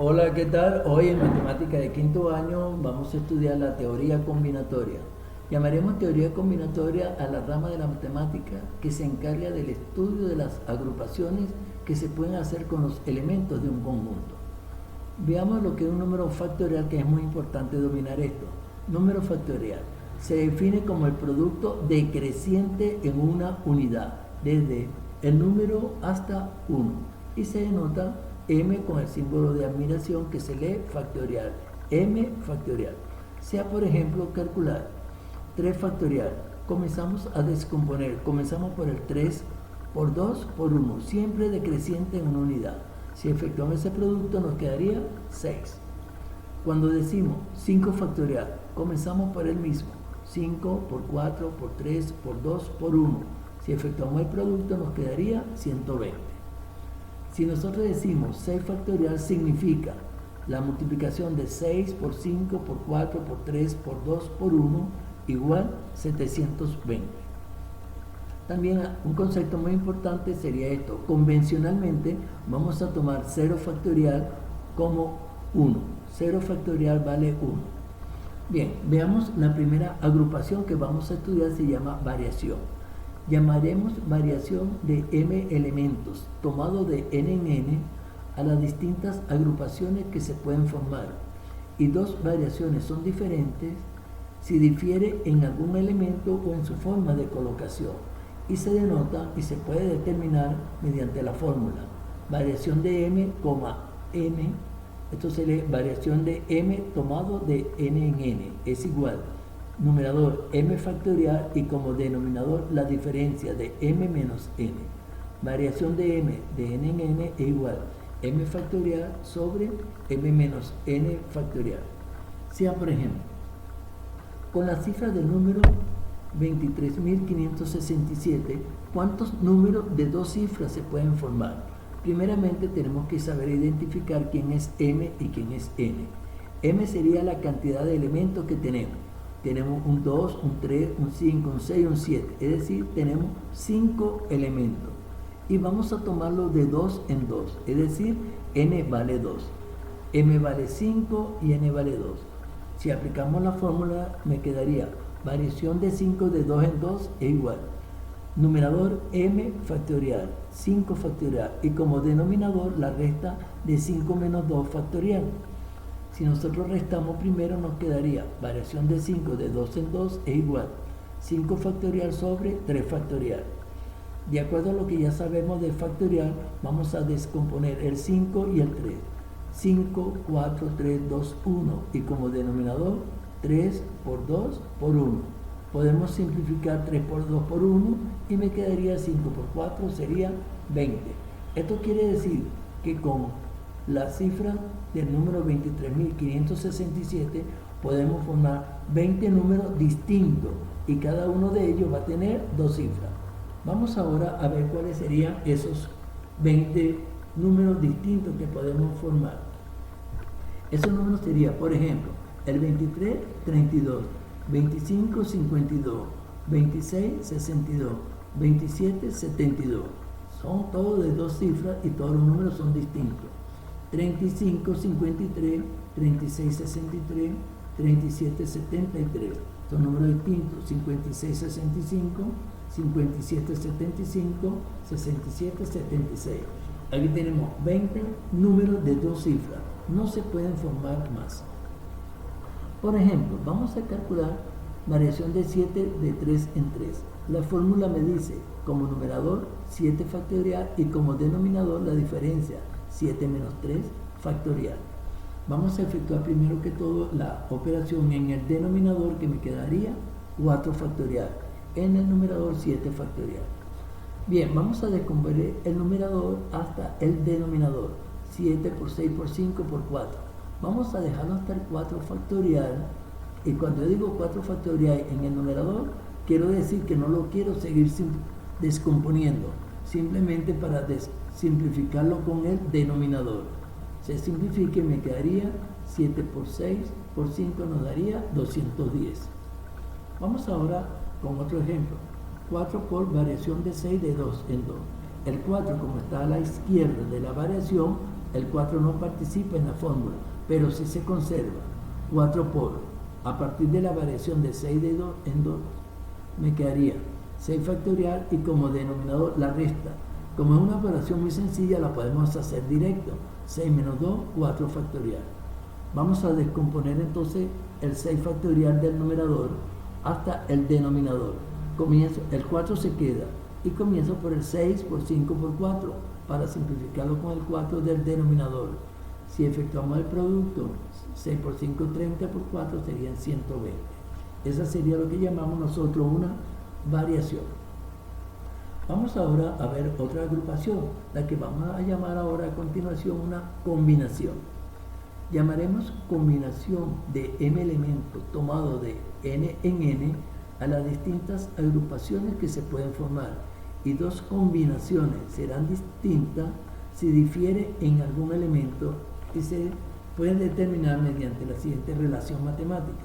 Hola, ¿qué tal? Hoy en matemática de quinto año vamos a estudiar la teoría combinatoria. Llamaremos teoría combinatoria a la rama de la matemática que se encarga del estudio de las agrupaciones que se pueden hacer con los elementos de un conjunto. Veamos lo que es un número factorial, que es muy importante dominar esto. Número factorial se define como el producto decreciente en una unidad, desde el número hasta 1, y se denota m con el símbolo de admiración que se lee factorial, m factorial. Sea por ejemplo calcular 3 factorial, comenzamos a descomponer, comenzamos por el 3 por 2 por 1, siempre decreciente en una unidad. Si efectuamos ese producto nos quedaría 6. Cuando decimos 5 factorial, comenzamos por el mismo, 5 por 4 por 3 por 2 por 1. Si efectuamos el producto nos quedaría 120. Si nosotros decimos 6 factorial, significa la multiplicación de 6 por 5 por 4 por 3 por 2 por 1 igual 720. También un concepto muy importante sería esto. Convencionalmente vamos a tomar 0 factorial como 1. 0 factorial vale 1. Bien, veamos la primera agrupación que vamos a estudiar, se llama variación. Llamaremos variación de m elementos, tomado de n en n, a las distintas agrupaciones que se pueden formar. Y dos variaciones son diferentes si difiere en algún elemento o en su forma de colocación. Y se denota y se puede determinar mediante la fórmula. Variación de m, n, esto se lee variación de m tomado de n en n, es igual numerador m factorial y como denominador la diferencia de m menos n. Variación de m de n en n es igual m factorial sobre m menos n factorial. Sea por ejemplo, con la cifra del número 23.567, ¿cuántos números de dos cifras se pueden formar? Primeramente tenemos que saber identificar quién es m y quién es n. M sería la cantidad de elementos que tenemos. Tenemos un 2, un 3, un 5, un 6, un 7. Es decir, tenemos 5 elementos. Y vamos a tomarlo de 2 en 2. Es decir, n vale 2. M vale 5 y n vale 2. Si aplicamos la fórmula, me quedaría variación de 5 de 2 en 2 es igual. Numerador m factorial, 5 factorial. Y como denominador, la resta de 5 menos 2 factorial. Si nosotros restamos primero nos quedaría variación de 5 de 2 en 2 es igual 5 factorial sobre 3 factorial. De acuerdo a lo que ya sabemos de factorial, vamos a descomponer el 5 y el 3. 5, 4, 3, 2, 1 y como denominador 3 por 2 por 1. Podemos simplificar 3 por 2 por 1 y me quedaría 5 por 4 sería 20. Esto quiere decir que con la cifra del número 23.567 podemos formar 20 números distintos y cada uno de ellos va a tener dos cifras. Vamos ahora a ver cuáles serían esos 20 números distintos que podemos formar. Esos números serían, por ejemplo, el 23, 32, 25, 52, 26, 62, 27, 72. Son todos de dos cifras y todos los números son distintos. 35, 53, 36, 63, 37, 73. Son números distintos. 56, 65, 57, 75, 67, 76. Aquí tenemos 20 números de dos cifras. No se pueden formar más. Por ejemplo, vamos a calcular variación de 7 de 3 en 3. La fórmula me dice como numerador 7 factorial y como denominador la diferencia 7 menos 3 factorial. Vamos a efectuar primero que todo la operación en el denominador, que me quedaría 4 factorial, en el numerador 7 factorial. Bien, vamos a descomponer el numerador hasta el denominador, 7 por 6 por 5 por 4. Vamos a dejarlo hasta el 4 factorial, y cuando yo digo 4 factorial en el numerador, quiero decir que no lo quiero seguir descomponiendo, simplemente para simplificarlo con el denominador. Se simplifica y me quedaría 7 por 6 por 5 nos daría 210. Vamos ahora con otro ejemplo. 4 por variación de 6 de 2 en 2. El 4, como está a la izquierda de la variación, El 4 no participa en la fórmula, pero sí se conserva. 4 por, a partir de la variación de 6 de 2 en 2, me quedaría 6 factorial y como denominador la resta. Como es una operación muy sencilla, la podemos hacer directo. 6 menos 2, 4 factorial. Vamos a descomponer entonces el 6 factorial del numerador hasta el denominador. Comienzo, el 4 se queda y comienzo por el 6 por 5 por 4 para simplificarlo con el 4 del denominador. Si efectuamos el producto, 6 por 5, 30 por 4 serían 120. Esa sería lo que llamamos nosotros una variación. Vamos ahora a ver otra agrupación, la que vamos a llamar ahora a continuación una combinación. Llamaremos combinación de m elementos tomado de n en n a las distintas agrupaciones que se pueden formar, y dos combinaciones serán distintas si difiere en algún elemento y se pueden determinar mediante la siguiente relación matemática.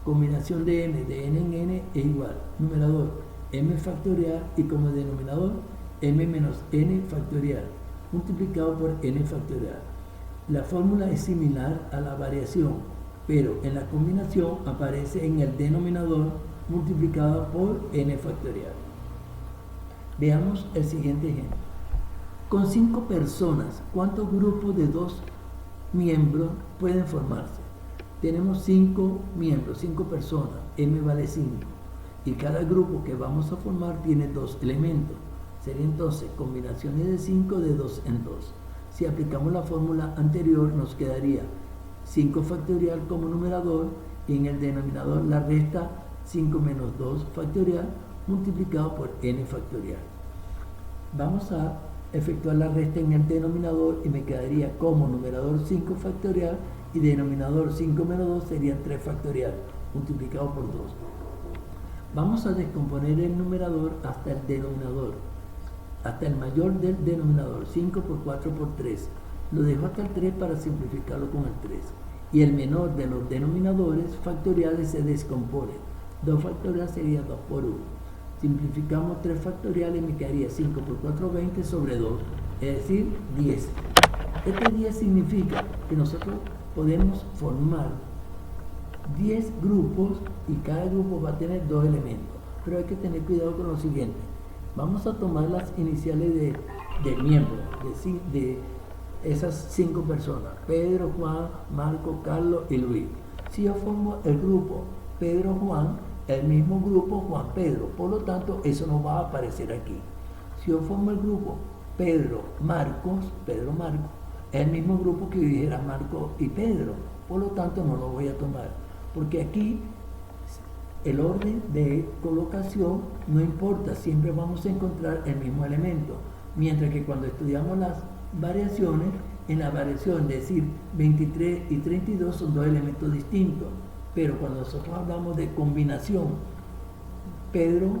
Combinación de n en n es igual, numerador m factorial y como denominador m menos n factorial multiplicado por n factorial. La fórmula es similar a la variación, pero en la combinación aparece en el denominador multiplicado por n factorial. Veamos el siguiente ejemplo. Con 5 personas, ¿cuántos grupos de 2 miembros pueden formarse? Tenemos 5 miembros, 5 personas, m vale 5, y cada grupo que vamos a formar tiene 2 elementos. Sería entonces combinaciones de 5 de 2 en 2. Si aplicamos la fórmula anterior, nos quedaría 5 factorial como numerador y en el denominador la resta 5 menos 2 factorial multiplicado por n factorial. Vamos a efectuar la resta en el denominador y me quedaría como numerador 5 factorial y denominador 5 menos 2 serían 3 factorial multiplicado por 2. Vamos a descomponer el numerador hasta el denominador, hasta el mayor del denominador, 5 por 4 por 3. Lo dejo hasta el 3 para simplificarlo con el 3. Y el menor de los denominadores factoriales se descompone. 2 factorial sería 2 por 1. Simplificamos 3 factoriales y me quedaría 5 por 4, 20 sobre 2, es decir, 10. Este 10 significa que nosotros podemos formar 10 grupos y cada grupo va a tener 2 elementos. Pero hay que tener cuidado con lo siguiente. Vamos a tomar las iniciales de miembros, de esas 5 personas: Pedro, Juan, Marco, Carlos y Luis. Si yo formo el grupo Pedro, Juan, el mismo grupo Juan, Pedro, por lo tanto eso no va a aparecer aquí. Si yo formo el grupo Pedro, Marcos, Pedro, Marco, el mismo grupo que yo dijera Marco y Pedro, por lo tanto no lo voy a tomar, porque aquí el orden de colocación no importa, siempre vamos a encontrar el mismo elemento, mientras que cuando estudiamos las variaciones, en la variación, es decir, 23 y 32 son 2 elementos distintos, pero cuando nosotros hablamos de combinación, Pedro,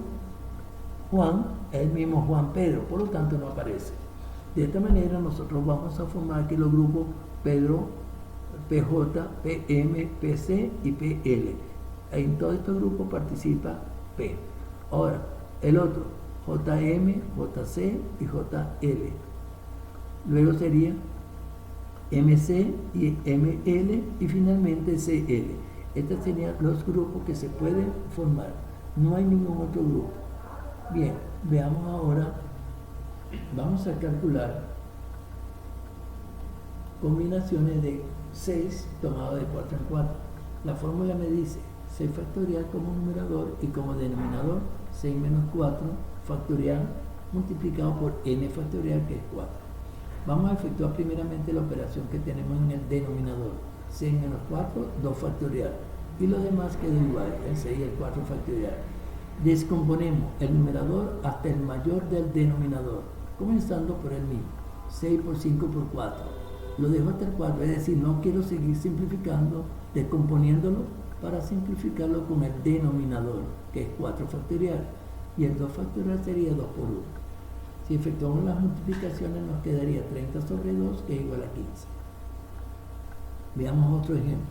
Juan, es el mismo Juan, Pedro, por lo tanto no aparece. De esta manera nosotros vamos a formar aquí los grupos Pedro, PJ, PM, PC y PL. En todo este grupo participa P. Ahora, el otro, JM, JC y JL. Luego sería MC y ML y finalmente CL. Estos serían los grupos que se pueden formar. No hay ningún otro grupo. Bien, veamos ahora. Vamos a calcular combinaciones de 6 tomado de 4 en 4. La fórmula me dice 6 factorial como numerador y como denominador 6 menos 4 factorial multiplicado por n factorial, que es 4. Vamos a efectuar primeramente la operación que tenemos en el denominador. 6 menos 4, 2 factorial. Y lo demás queda igual, el 6 y el 4 factorial. Descomponemos el numerador hasta el mayor del denominador, comenzando por el mismo. 6 por 5 por 4. Lo dejo hasta el 4, es decir, no quiero seguir simplificando, descomponiéndolo para simplificarlo con el denominador, que es 4 factorial. Y el 2 factorial sería 2 por 1. Si efectuamos las multiplicaciones nos quedaría 30 sobre 2, que es igual a 15. Veamos otro ejemplo.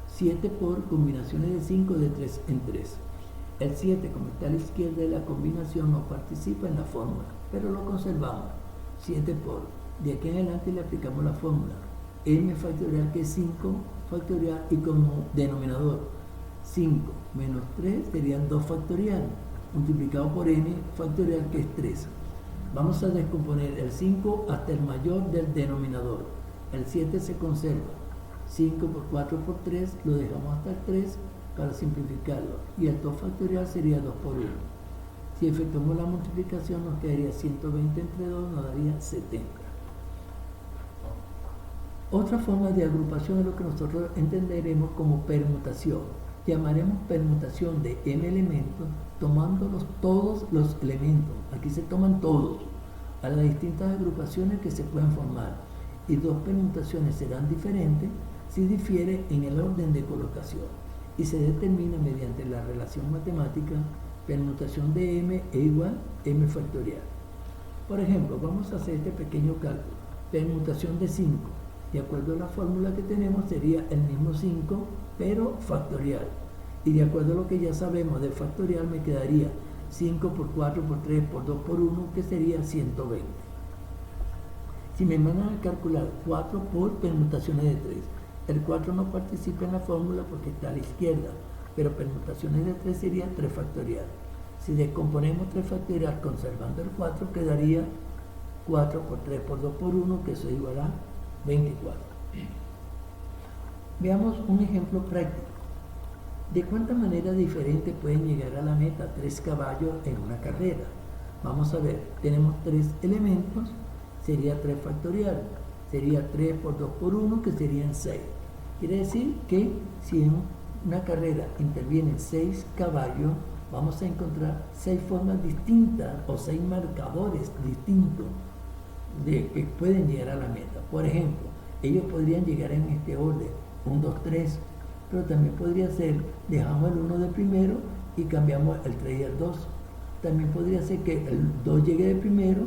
7 por combinaciones de 5 de 3 en 3. El 7, como está a la izquierda de la combinación, no participa en la fórmula, pero lo conservamos. 7 por De aquí en adelante le aplicamos la fórmula m factorial, que es 5 factorial, y como denominador 5 menos 3 serían 2 factorial, multiplicado por n factorial, que es 3. Vamos a descomponer el 5 hasta el mayor del denominador. El 7 se conserva. 5 por 4 por 3, lo dejamos hasta el 3 para simplificarlo. Y el 2 factorial sería 2 por 1. Si efectuamos la multiplicación nos quedaría 120 entre 2, nos daría 70. Otra forma de agrupación es lo que nosotros entenderemos como permutación. Llamaremos permutación de m elementos tomando todos los elementos. Aquí se toman todos a las distintas agrupaciones que se pueden formar. Y dos permutaciones serán diferentes si difiere en el orden de colocación. Y se determina mediante la relación matemática permutación de m e igual m factorial. Por ejemplo, vamos a hacer este pequeño cálculo. Permutación de 5. De acuerdo a la fórmula que tenemos, sería el mismo 5, pero factorial. Y de acuerdo a lo que ya sabemos de factorial, me quedaría 5 por 4 por 3 por 2 por 1, que sería 120. Si me mandan a calcular 4 por permutaciones de 3, el 4 no participa en la fórmula porque está a la izquierda, pero permutaciones de 3 sería 3 factorial. Si descomponemos 3 factorial conservando el 4, quedaría 4 por 3 por 2 por 1, que eso es igual a 24. Veamos un ejemplo práctico. ¿De cuánta manera diferente pueden llegar a la meta 3 caballos en una carrera? Vamos a ver, tenemos 3 elementos, sería 3 factorial, sería 3 por 2 por 1, que serían 6. Quiere decir que si en una carrera intervienen 6 caballos, vamos a encontrar 6 formas distintas o 6 marcadores distintos de que pueden llegar a la meta. Por ejemplo, ellos podrían llegar en este orden, 1, 2, 3, pero también podría ser, dejamos el 1 de primero y cambiamos el 3 y el 2. También podría ser que el 2 llegue de primero,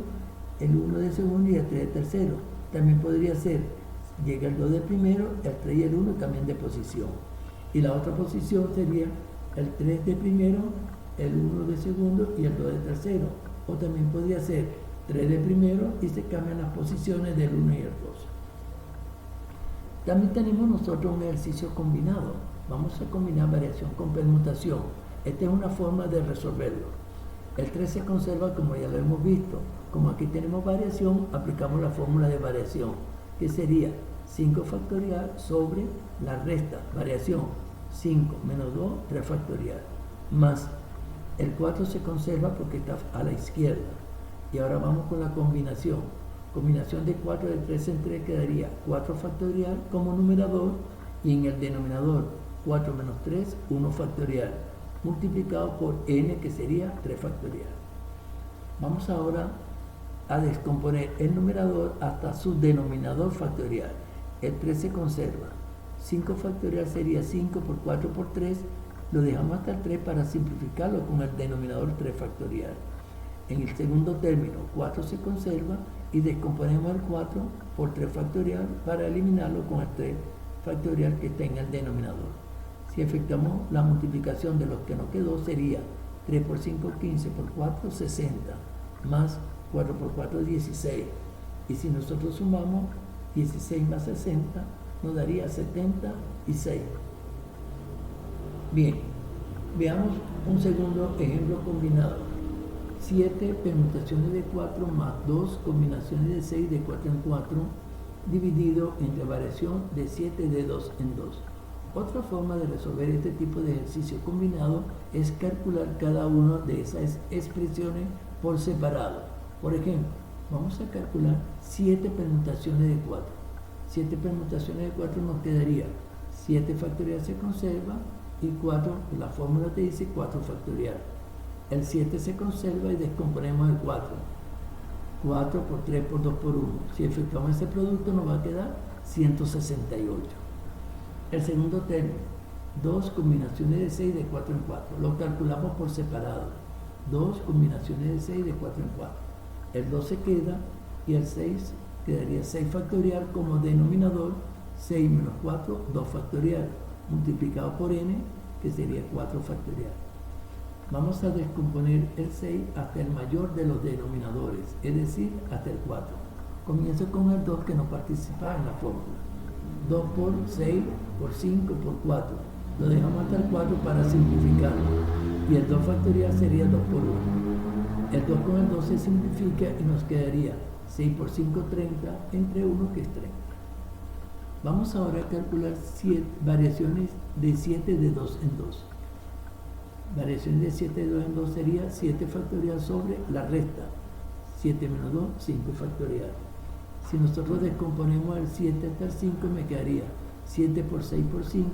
el 1 de segundo y el 3 de tercero. También podría ser, llega el 2 de primero, el 3 y el 1 cambian de posición. Y la otra posición sería el 3 de primero, el 1 de segundo y el 2 de tercero. O también podría ser 3 de primero y se cambian las posiciones del 1 y el 2. También tenemos nosotros un ejercicio combinado. Vamos a combinar variación con permutación. Esta es una forma de resolverlo. El 3 se conserva como ya lo hemos visto. Como aquí tenemos variación, aplicamos la fórmula de variación, que sería 5 factorial sobre la resta, variación, 5 menos 2, 3 factorial, más el 4 se conserva porque está a la izquierda. Y ahora vamos con la combinación. Combinación de 4 de 3 en 3 quedaría 4 factorial como numerador, y en el denominador 4 menos 3, 1 factorial, multiplicado por n, que sería 3 factorial. Vamos ahora a descomponer el numerador hasta su denominador factorial. El 3 se conserva. 5 factorial sería 5 por 4 por 3. Lo dejamos hasta el 3 para simplificarlo con el denominador 3 factorial. En el segundo término, 4 se conserva y descomponemos el 4 por 3 factorial para eliminarlo con el 3 factorial que está en el denominador. Si efectuamos la multiplicación de lo que nos quedó, sería 3 por 5, 15 por 4, 60, más 4 por 4, 16. Y si nosotros sumamos 16 más 60, nos daría 76. Bien, veamos un segundo ejemplo combinado. 7 permutaciones de 4 más 2 combinaciones de 6 de 4 en 4, dividido entre variación de 7 de 2 en 2. Otra forma de resolver este tipo de ejercicio combinado es calcular cada una de esas expresiones por separado. Por ejemplo, vamos a calcular 7 permutaciones de 4. 7 permutaciones de 4 nos quedaría 7 factorial se conserva y 4, la fórmula te dice 4 factorial. El 7 se conserva y descomponemos el 4. 4 por 3 por 2 por 1. Si efectuamos ese producto nos va a quedar 168. El segundo término, 2 combinaciones de 6 de 4 en 4. Lo calculamos por separado. 2 combinaciones de 6 de 4 en 4. El 2 se queda y el 6 quedaría 6 factorial como denominador. 6 menos 4, 2 factorial, multiplicado por n, que sería 4 factorial. Vamos a descomponer el 6 hasta el mayor de los denominadores, es decir, hasta el 4. Comienzo con el 2 que no participa en la fórmula. 2 por 6, por 5, por 4. Lo dejamos hasta el 4 para simplificarlo. Y el 2 factorial sería 2 por 1. El 2 con el 2 se simplifica y nos quedaría 6 por 5, 30, entre 1 que es 30. Vamos ahora a calcular variaciones de 7 de 2 en 2. Variación de 7 de 2 en 2 sería 7 factorial sobre la resta. 7 menos 2, 5 factorial. Si nosotros descomponemos el 7 hasta el 5, me quedaría 7 por 6 por 5,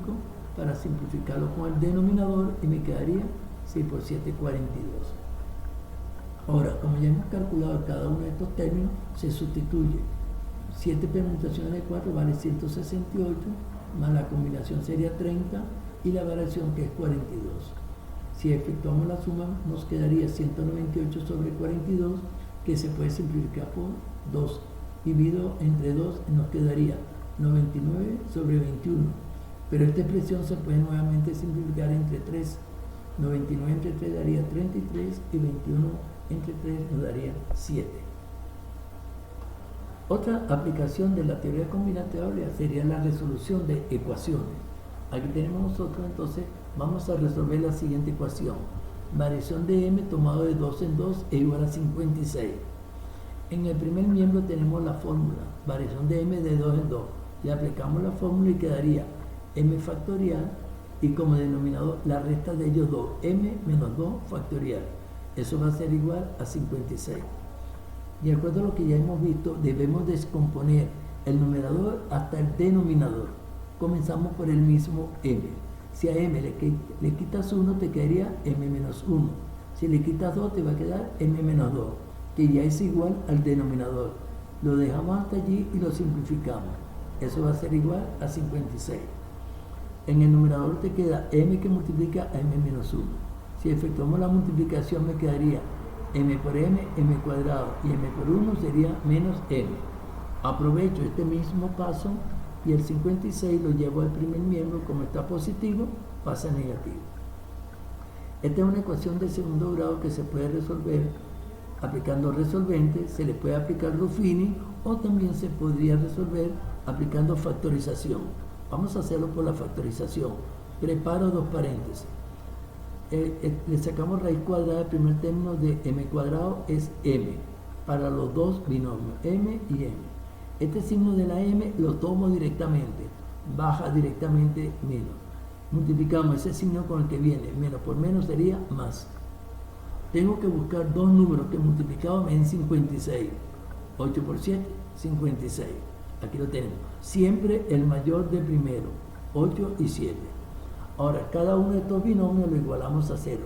para simplificarlo con el denominador, y me quedaría 6 por 7, 42. Ahora, como ya hemos calculado cada uno de estos términos, se sustituye. 7 permutaciones de 4 vale 168, más la combinación sería 30, y la variación que es 42. Si efectuamos la suma, nos quedaría 198 sobre 42, que se puede simplificar por 2. Dividido entre 2 nos quedaría 99 sobre 21. Pero esta expresión se puede nuevamente simplificar entre 3. 99 entre 3 daría 33 y 21 entre 3 nos daría 7. Otra aplicación de la teoría combinatoria sería la resolución de ecuaciones. Aquí tenemos nosotros, entonces, vamos a resolver la siguiente ecuación. Variación de m tomado de 2 en 2 es igual a 56. En el primer miembro tenemos la fórmula, variación de m de 2 en 2. Le aplicamos la fórmula y quedaría m factorial y como denominador la resta de ellos dos, m menos 2 factorial. Eso va a ser igual a 56. De acuerdo a lo que ya hemos visto, debemos descomponer el numerador hasta el denominador. Comenzamos por el mismo m. Si a m le quitas 1, te quedaría m menos 1. Si le quitas 2, te va a quedar m menos 2, que ya es igual al denominador. Lo dejamos hasta allí y lo simplificamos. Eso va a ser igual a 56. En el numerador te queda m que multiplica a m menos 1. Si efectuamos la multiplicación, me quedaría m por m, m cuadrado, y m por 1 sería menos m. Aprovecho este mismo paso y el 56 lo llevo al primer miembro. Como está positivo, pasa a negativo. Esta es una ecuación de segundo grado que se puede resolver aplicando resolvente. Se le puede aplicar Ruffini o también se podría resolver aplicando factorización. Vamos a hacerlo por la factorización. Preparo dos paréntesis. Le sacamos raíz cuadrada del primer término de m cuadrado, es m, para los dos binomios, m y m. Este signo de la m lo tomo directamente, baja directamente menos. Multiplicamos ese signo con el que viene, menos por menos sería más. Tengo que buscar dos números que multiplicados me den 56. 8 por 7, 56. Aquí lo tenemos. Siempre el mayor del primero, 8 y 7. Ahora, cada uno de estos binomios lo igualamos a 0.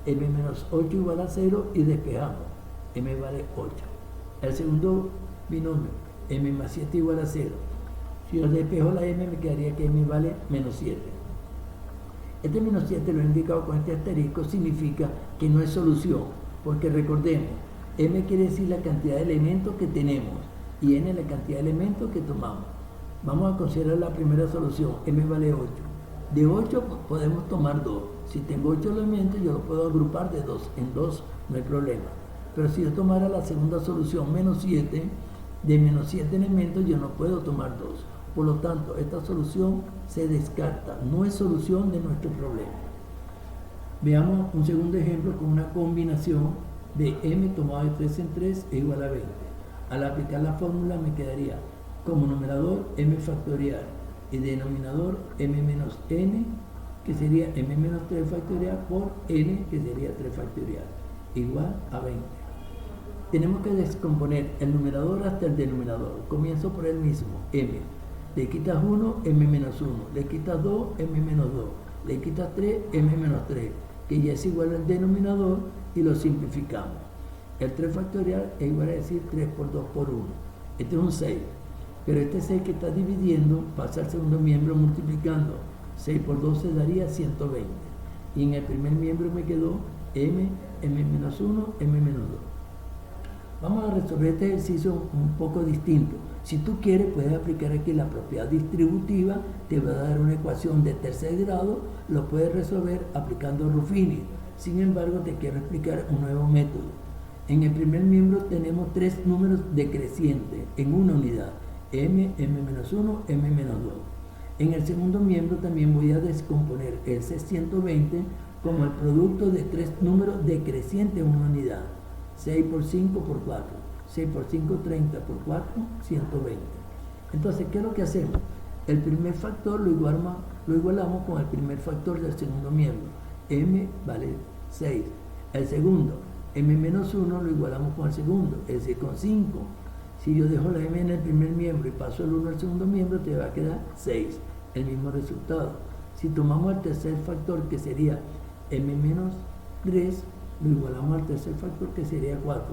m menos 8 igual a 0 y despejamos. m vale 8. El segundo binomio, m más 7 igual a 0. Si yo despejo la m, me quedaría que m vale menos 7. Este menos 7 lo he indicado con este asterisco, significa que no es solución, porque recordemos, m quiere decir la cantidad de elementos que tenemos y n la cantidad de elementos que tomamos. Vamos a considerar la primera solución, m vale 8. De 8 podemos tomar 2. Si tengo 8 elementos, yo lo puedo agrupar de 2 en 2, no hay problema. Pero si yo tomara la segunda solución, menos 7, de menos 7 elementos yo no puedo tomar 2. Por lo tanto, esta solución se descarta, no es solución de nuestro problema. Veamos un segundo ejemplo con una combinación de m tomado de 3 en 3 es igual a 20. Al aplicar la fórmula me quedaría como numerador m factorial y denominador m menos n, que sería m menos 3 factorial, por n, que sería 3 factorial, igual a 20. Tenemos que descomponer el numerador hasta el denominador. Comienzo por el mismo, m. Le quitas 1, m menos 1. Le quitas 2, m menos 2. Le quitas 3, m menos 3, que ya es igual al denominador, y lo simplificamos. El 3 factorial es igual a decir 3 por 2 por 1. Este es un 6. Pero este 6 que está dividiendo pasa al segundo miembro multiplicando. 6 por 12 daría 120. Y en el primer miembro me quedó m, m menos 1, m menos 2. Vamos a resolver este ejercicio un poco distinto. Si tú quieres, puedes aplicar aquí la propiedad distributiva, te va a dar una ecuación de tercer grado, lo puedes resolver aplicando Ruffini. Sin embargo, te quiero explicar un nuevo método. En el primer miembro tenemos 3 números decrecientes en una unidad, m, m-1, m-2. En el segundo miembro también voy a descomponer el C120 como el producto de 3 números decrecientes en una unidad, 6 por 5 por 4, 6 por 5, 30 por 4, 120. Entonces, ¿qué es lo que hacemos? El primer factor lo igualamos con el primer factor del segundo miembro, m vale 6. El segundo, m-1 lo igualamos con el segundo, es decir, con 5. Si yo dejo la m en el primer miembro y paso el 1 al segundo miembro, te va a quedar 6, el mismo resultado. Si tomamos el tercer factor, que sería m-3, lo igualamos al tercer factor, que sería 4.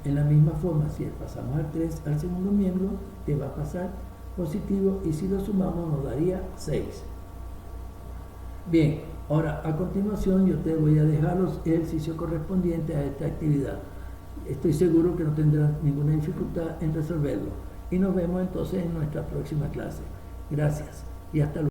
En la misma forma, si pasamos el 3 al segundo miembro, te va a pasar positivo, y si lo sumamos nos daría 6. Bien, ahora a continuación yo te voy a dejar los ejercicios correspondientes a esta actividad. Estoy seguro que no tendrás ninguna dificultad en resolverlo. Y nos vemos entonces en nuestra próxima clase. Gracias y hasta luego.